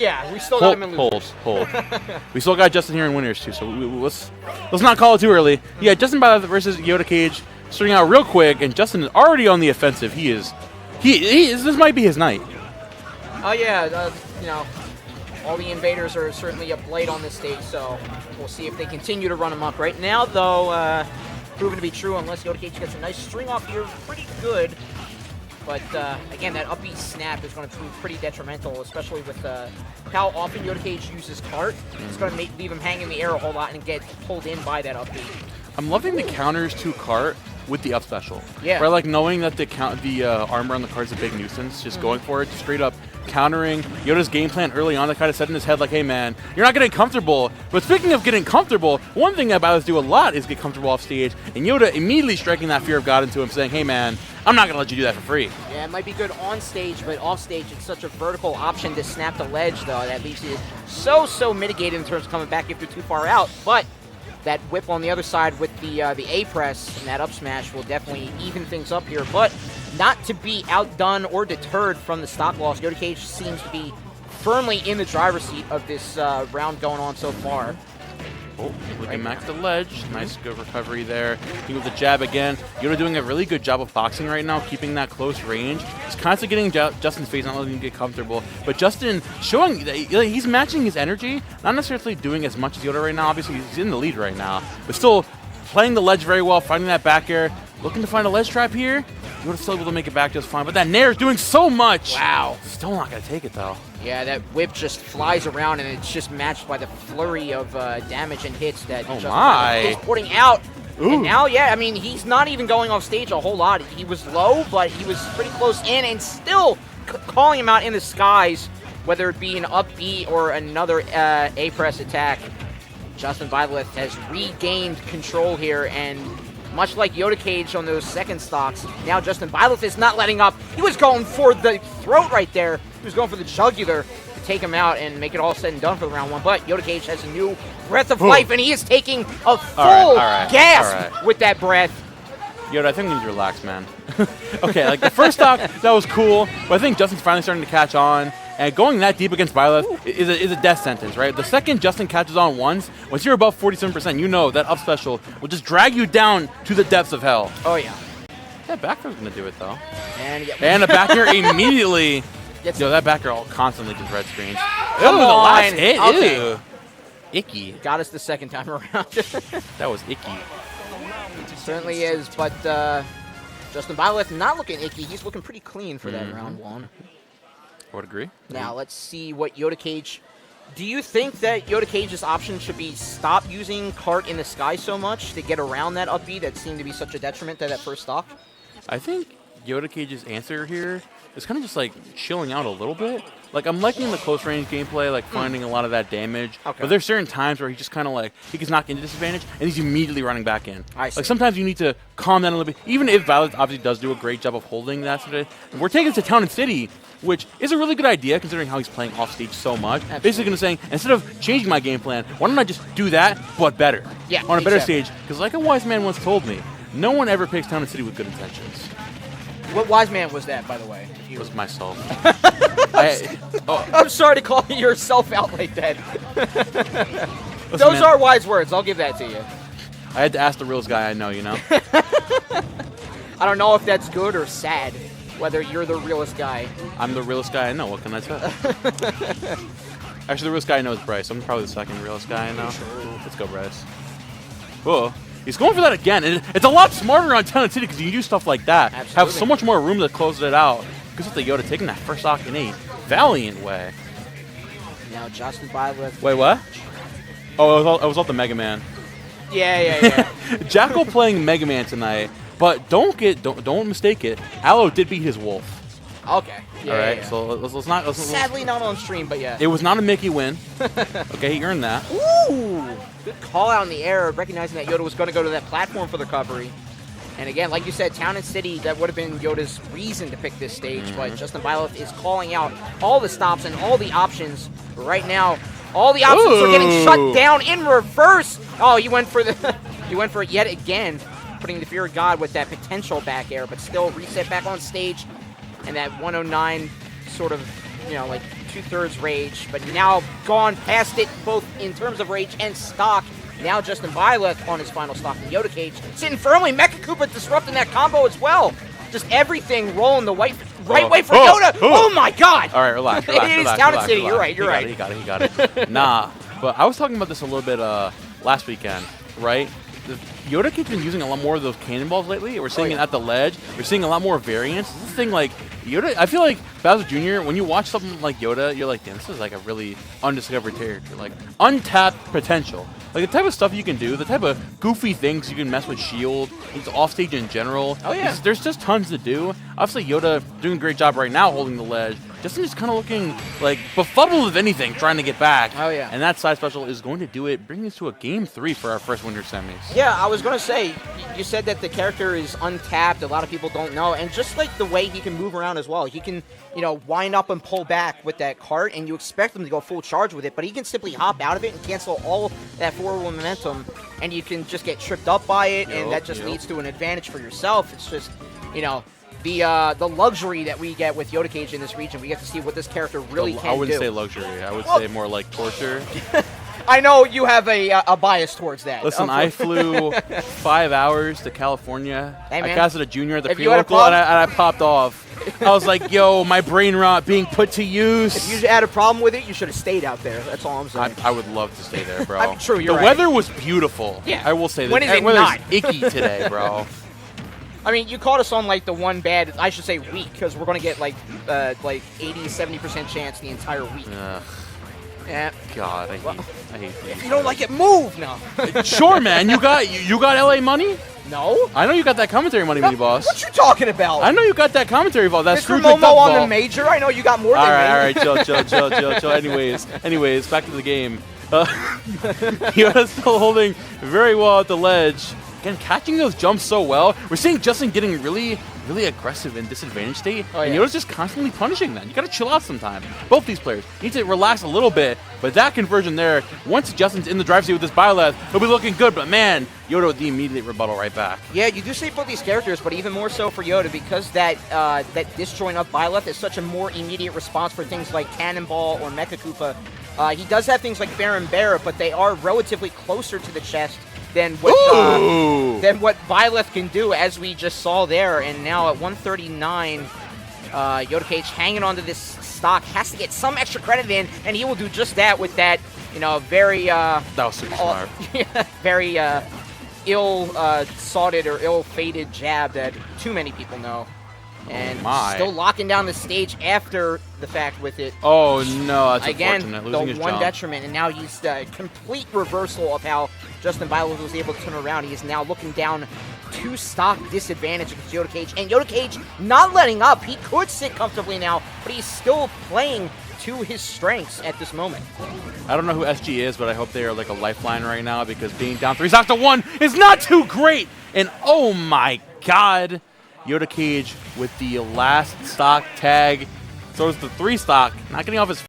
Yeah, we still got him in losers. Hold. We still got Justin here in winners too, so let's not call it too early. Yeah, Justinbyleth versus Yoda Cage, starting out real quick, and Justin is already on the offensive. He is. This might be his night. Oh yeah, you know, all the invaders are certainly up late on this stage, so we'll see if they continue to run him up. Right now, though, proven to be true unless Yoda Cage gets a nice string off here, pretty good. But again, that upbeat snap is going to prove pretty detrimental, especially with how often Yoda Cage uses cart. It's going to leave him hang in the air a whole lot and get pulled in by that upbeat. I'm loving the counters to cart with the up special. Yeah. Right, like knowing that the armor on the cart is a big nuisance, just going for it, straight up countering Yoda's game plan early on that kind of set in his head like, hey man, you're not getting comfortable. But speaking of getting comfortable, one thing that Bairs do a lot is get comfortable off stage, and Yoda immediately striking that fear of God into him, saying, hey man, I'm not going to let you do that for free. Yeah, it might be good on stage, but off stage it's such a vertical option to snap the ledge, though, that leaves you so mitigated in terms of coming back if you're too far out. But that whip on the other side with the A press and that up smash will definitely even things up here. But not to be outdone or deterred from the stock loss, Yoda Cage seems to be firmly in the driver's seat of this round going on so far. Oh, looking back at the ledge. Nice, good recovery there. He with the jab again. Yoda doing a really good job of boxing right now, keeping that close range. He's constantly getting Justin's face, not letting him get comfortable. But Justin showing that he's matching his energy, not necessarily doing as much as Yoda right now. Obviously, he's in the lead right now, but still playing the ledge very well, finding that back air. Looking to find a ledge trap here. Yoda's still able to make it back just fine, but that Nair is doing so much. Wow. Still not going to take it, though. Yeah, that whip just flies around, and it's just matched by the flurry of damage and hits that Justin is putting out. Ooh. And now, yeah, I mean, he's not even going off stage a whole lot. He was low, but he was pretty close in, and still calling him out in the skies, whether it be an up B or another A-press attack. Justinbyleth has regained control here, and much like Yoda Cage on those second stocks, now Justinbyleth is not letting up. He was going for the throat right there. He was going for the jugular to take him out and make it all said and done for the round one. But Yoda Cage has a new breath of life, and he is taking a full gasp with that breath. Yoda, I think we need to relax, man. Okay, like the first stock, that was cool, but I think Justin's finally starting to catch on. And going that deep against Byleth is a death sentence, right? The second Justin catches on once you're above 47%, you know that up special will just drag you down to the depths of hell. Oh, yeah. That back throw's going to do it, though. And the back air immediately. Yo, that back air constantly just red screens. Come on. The last hit. Okay. Ew. Icky. Got us the second time around. That was icky. Certainly is, but Justinbyleth not looking icky. He's looking pretty clean for that round one. I would agree. Now, let's see what Yoda Cage... Do you think that Yoda Cage's option should be stop using cart in the sky so much to get around that up B that seemed to be such a detriment to that first stock? I think Yoda Cage's answer here is kind of just like chilling out a little bit. Like, I'm liking the close range gameplay, like finding a lot of that damage. Okay. But there's certain times where he just kind of like, he gets knocked into disadvantage and he's immediately running back in. I see. Like, sometimes you need to calm down a little bit. Even if Byleth obviously does do a great job of holding that today. We're taking it to Town and City, which is a really good idea considering how he's playing off stage so much. Absolutely. Basically going to saying, instead of changing my game plan, why don't I just do that, but better? Yeah, on a better stage. Because like a wise man once told me, no one ever picks Town and City with good intentions. What wise man was that, by the way? It was myself. I'm sorry to call yourself out like that. Listen, Those are wise words. I'll give that to you. I had to ask the realest guy I know, you know? I don't know if that's good or sad, whether you're the realest guy. I'm the realest guy I know. What can I say? Actually, the realest guy I know is Bryce. I'm probably the second realest guy I know. Let's go, Bryce. Whoa. He's going for that again. And it's a lot smarter on Town and City because you can do stuff like that. Absolutely. Have so much more room to close it out. Because with the Yoda taking that first stock in a valiant way. Now Justinbyleth. Wait, what? Oh, I was off the Mega Man. Yeah. Jackal playing Mega Man tonight, but don't mistake it. Aloe did beat his wolf. Okay. All right. So let's not. Sadly, not on stream, but yeah. It was not a Mickey win. Okay, he earned that. Ooh! Good call out in the air, recognizing that Yoda was going to go to that platform for the recovery. And again, like you said, Town and City, that would have been Yoda's reason to pick this stage, but Justinbyleth is calling out all the stops and all the options. Right now, all the options are getting shut down in reverse. Oh, he went for it yet again, putting the fear of God with that potential back air, but still reset back on stage. And that 109 sort of, like 2/3 rage, but now gone past it both in terms of rage and stock. Now Justinbyleth on his final stock in Yoda Cage, sitting firmly. Mecha Koopa disrupting that combo as well. Just everything rolling the right way for Yoda. Oh my God! All right, relax. It is Town City. You're right. You're right. He got it. Nah, but I was talking about this a little bit last weekend, right? Yoda Cage's been using a lot more of those cannonballs lately. We're seeing it at the ledge. We're seeing a lot more variants. This thing, like, Yoda, I feel like Bowser Jr., when you watch something like Yoda, you're like, damn, this is like a really undiscovered character. Like, untapped potential. Like, the type of stuff you can do, the type of goofy things you can mess with Shield, he's offstage in general. Oh, yeah. There's just tons to do. Obviously, Yoda doing a great job right now holding the ledge. Justin is kind of looking like befuddled, if anything, trying to get back. Oh, yeah. And that side special is going to do it, bringing us to a Game 3 for our first Winter Semis. Yeah, I was going to say, you said that the character is untapped. A lot of people don't know. And just like the way he can move around as well. He can, wind up and pull back with that cart, and you expect him to go full charge with it, but he can simply hop out of it and cancel all that forward momentum, and you can just get tripped up by it, and that just leads to an advantage for yourself. It's just, the luxury that we get with Yoda Cage in this region. We get to see what this character really can do. I wouldn't say luxury. I would say more like torture. I know you have a bias towards that. Listen, I flew 5 hours to California. Hey, man. I casted a junior at the pre-local, and I popped off. I was like, yo, my brain rot being put to use. If you had a problem with it, you should have stayed out there. That's all I'm saying. I would love to stay there, bro. I'm true, you're right. The weather was beautiful. Yeah. I will say that. When is it weather's not? icky today, bro. I mean, you caught us on, like, the one bad, I should say week, because we're going to get, like 80-70% chance the entire week. Yeah. God, I hate these. If you don't like it, move! No. Sure, man. You got LA money? No. I know you got that commentary money, mini boss. What you talking about? I know you got that commentary ball. That's Mr. Momo on the major. I know you got more than me. All right, chill. Anyways, back to the game. Yoda's still holding very well at the ledge. Again, catching those jumps so well. We're seeing Justin getting really aggressive in disadvantage state, and Yoda's just constantly punishing that. You gotta chill out sometime. Both these players need to relax a little bit, but that conversion there, once Justin's in the drive seat with this Byleth, he'll be looking good, but man, Yoda with the immediate rebuttal right back. Yeah, you do see both these characters, but even more so for Yoda, because that disjoint of Byleth is such a more immediate response for things like Cannonball or Mecha Koopa. He does have things like Baron Bear, but they are relatively closer to the chest than what Byleth can do, as we just saw there. And now at 139, Yoda Cage hanging onto this stock, has to get some extra credit in, and he will do just that with that, very that was super smart. Very ill-soughted or ill-fated jab that too many people know. And still locking down the stage after the fact with it. Oh, no, that's again, unfortunate. Losing his one jump. detriment, and now he's complete reversal of how Justinbyleth was able to turn around. He is now looking down 2 stock disadvantage against Yoda Cage, and Yoda Cage not letting up. He could sit comfortably now, but he's still playing to his strengths at this moment. I don't know who SG is, but I hope they are like a lifeline right now, because being down 3 stock to 1 is not too great. And oh my God, Yoda Cage with the last stock tag. So it's the 3 stock, not getting off his